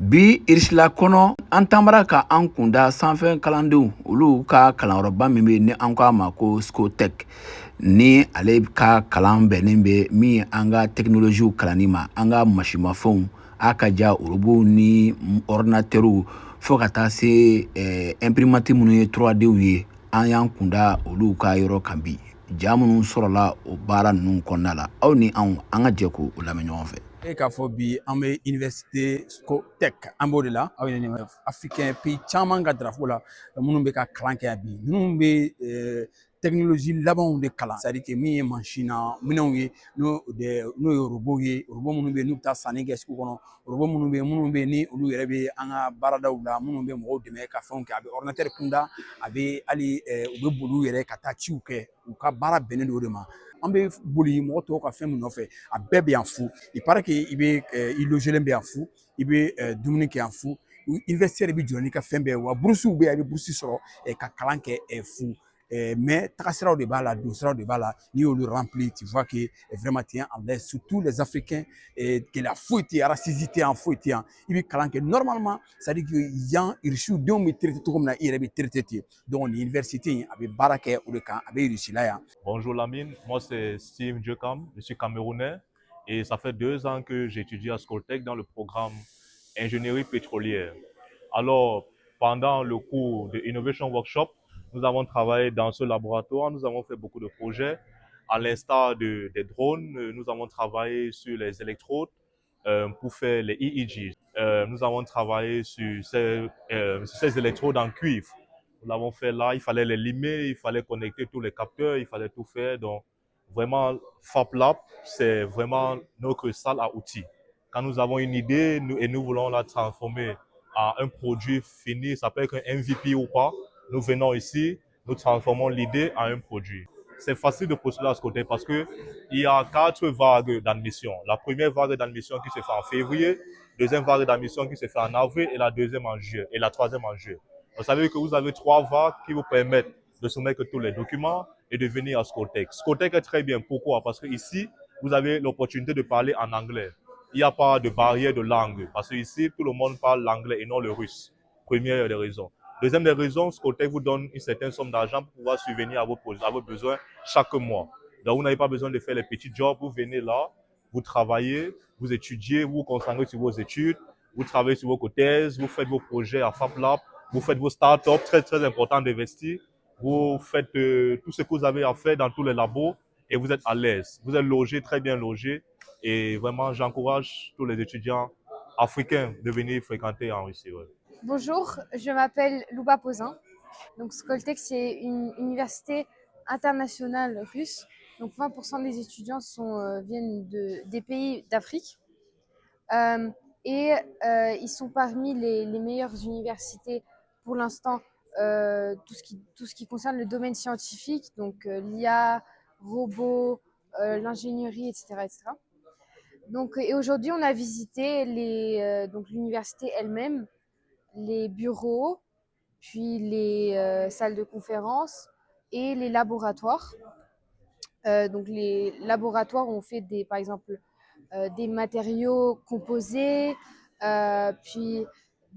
Bi irisila kɔnɔ an tambara ka an kunda sanfɛ kalandenw olu ka kalanyɔrɔba min bɛ ni an k'a ma ko Scotec ni ale ka kalan bɛnnen bɛ min an ka technologiw kalanni ma an ka masimafɛnw a ka ja orobow ni ordinatɛrw fo ka taa se imprimante minnu ye 3Dw ye an y'an kunda olu ka yɔrɔ kan bi ja minnu sɔrɔla o baara ninnu kɔnɔna la aw ni an ka jɛ ko o lamɛn ɲɔgɔn fɛ. K'a fɔ bi an bɛ université Scotec an b'o de la aw ye africain pays caman ka drapeau la minnu bɛ ka kalan kɛ bi minnu bɛ technologie labanw de kalan c'est à dire que min ye mansin na minɛnw ye n'o ye robot ye robot minnu bɛ yen n'u bɛ taa sanni kɛ sugu kɔnɔ robot minnu bɛ yen ni olu yɛrɛ bɛ an ka baaradaw la minnu bɛ mɔgɔw dɛmɛ ka fɛnw kɛ a bɛ ordinateur kunda a bɛ hali u bɛ boli u yɛrɛ ka taa ciw kɛ u ka baara bɛnnen don o de ma. An bɛ boli mɔgɔ tɔw ka fɛn min nɔfɛ a bɛɛ bɛ yan fu il paraît que i bɛ i logelen bɛ yan fu i bɛ dumuni kɛ yan fu université bɛ jɔ n'i ka fɛn bɛɛ wa bourses bɛ yan i bɛ bourse sɔrɔ ka kalan kɛ fu mais tagasiraw de b'a la don siraw de b'a la n'i y'olu rempli tu vois que vraiment tu es en l'aise surtout les africains gɛlɛya foyi tɛ yen racisme tɛ yan foyi tɛ yan i bɛ kalan kɛ normalement c'est à dire que yan irisiw denw bɛ traité cogo min na i yɛrɛ bɛ traité ten donc nin université in a bɛ baara kɛ o de kan a bɛ irisi la yan. Bonjour Lamine, moi c'est Steve Djekam, je suis camerounais et ça fait 2 ans que j'étudie à Scotec dans le programme ingénierie pétrolière. Alors, pendant le cours de Innovation Workshop, nous avons travaillé dans ce laboratoire, nous avons fait beaucoup de projets. À l'instar des drones, nous avons travaillé sur les électrodes pour faire les EEG. Nous avons travaillé sur ces électrodes en cuivre. Nous l'avons fait là, il fallait les limer, il fallait connecter tous les capteurs, il fallait tout faire. Donc, vraiment, FabLab, c'est vraiment notre salle à outils. Quand nous avons une idée nous voulons la transformer en un produit fini, ça peut être un MVP ou pas, nous venons ici, nous transformons l'idée en un produit. C'est facile de postuler à ce côté parce qu'il y a 4 vagues d'admission. La première vague d'admission qui se fait en février, deuxième vague d'admission qui se fait en avril et la deuxième en juillet et la troisième en juillet. Vous savez que vous avez 3 vagues qui vous permettent de soumettre tous les documents et de venir à Scotec. Scotec est très bien. Pourquoi? Parce que ici, vous avez l'opportunité de parler en anglais. Il n'y a pas de barrière de langue. Parce que ici, tout le monde parle l'anglais et non le russe. Première des raisons. Deuxième des raisons, Scotec vous donne une certaine somme d'argent pour pouvoir subvenir à vos besoins chaque mois. Donc, vous n'avez pas besoin de faire les petits jobs. Vous venez là, vous travaillez, vous étudiez, vous vous concentrez sur vos études, vous travaillez sur vos thèses, vous faites vos projets à FabLab, vous faites vos startups, très, très important d'investir. Vous faites tout ce que vous avez à faire dans tous les labos et vous êtes à l'aise. Vous êtes logé, très bien logé. Et vraiment, j'encourage tous les étudiants africains de venir fréquenter en Russie. Ouais. Bonjour, je m'appelle Louba Pozin. Donc Scotec, c'est une université internationale russe. Donc 20% des étudiants viennent des pays d'Afrique. Ils sont parmi les meilleures universités pour l'instant, tout ce qui concerne le domaine scientifique, donc l'IA, robots, l'ingénierie, etc., etc. Donc, et aujourd'hui, on a visité donc l'université elle-même, les bureaux, puis les salles de conférence et les laboratoires. Donc les laboratoires ont fait par exemple des matériaux composés, puis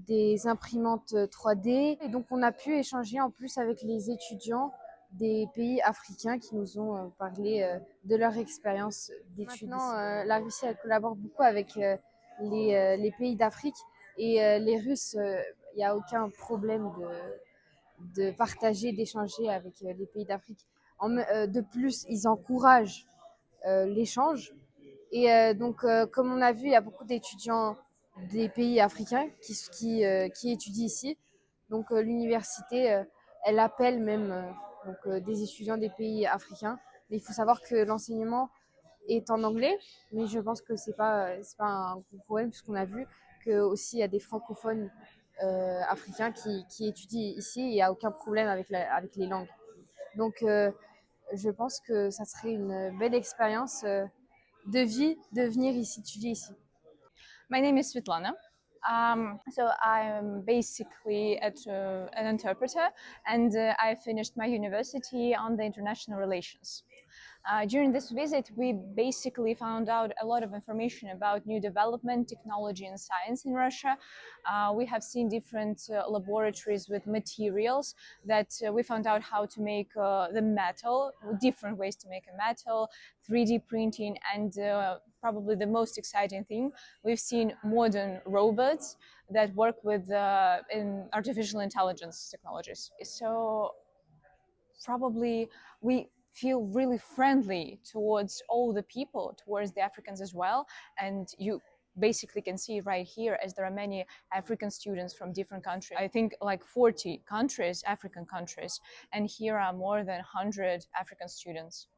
des imprimantes 3D. Et donc on a pu échanger en plus avec les étudiants des pays africains qui nous ont parlé de leur expérience d'études. Maintenant, la Russie elle collabore beaucoup avec les pays d'Afrique et les Russes, il n'y a aucun problème de partager, d'échanger avec les pays d'Afrique. De plus, ils encouragent l'échange. Et comme on a vu, il y a beaucoup d'étudiants des pays africains qui étudient ici. Donc, l'université, elle appelle même des étudiants des pays africains. Mais il faut savoir que l'enseignement est en anglais, mais je pense que c'est pas un gros problème puisqu'on a vu qu'aussi il y a des francophones africains qui étudient ici et il n'y a aucun problème avec les langues. Donc, je pense que ça serait une belle expérience de vie de venir ici étudier ici. My name is Svetlana. So I'm basically an interpreter, and I finished my university on the international relations. During this visit, we basically found out a lot of information about new development, technology, and science in Russia. We have seen different laboratories with materials that we found out how to make the metal, different ways to make a metal, 3D printing, and probably the most exciting thing, we've seen modern robots that work with in artificial intelligence technologies. So probably we feel really friendly towards all the people, towards the Africans as well. And you basically can see right here, as there are many African students from different countries. I think like 40 countries, African countries, and here are more than 100 African students.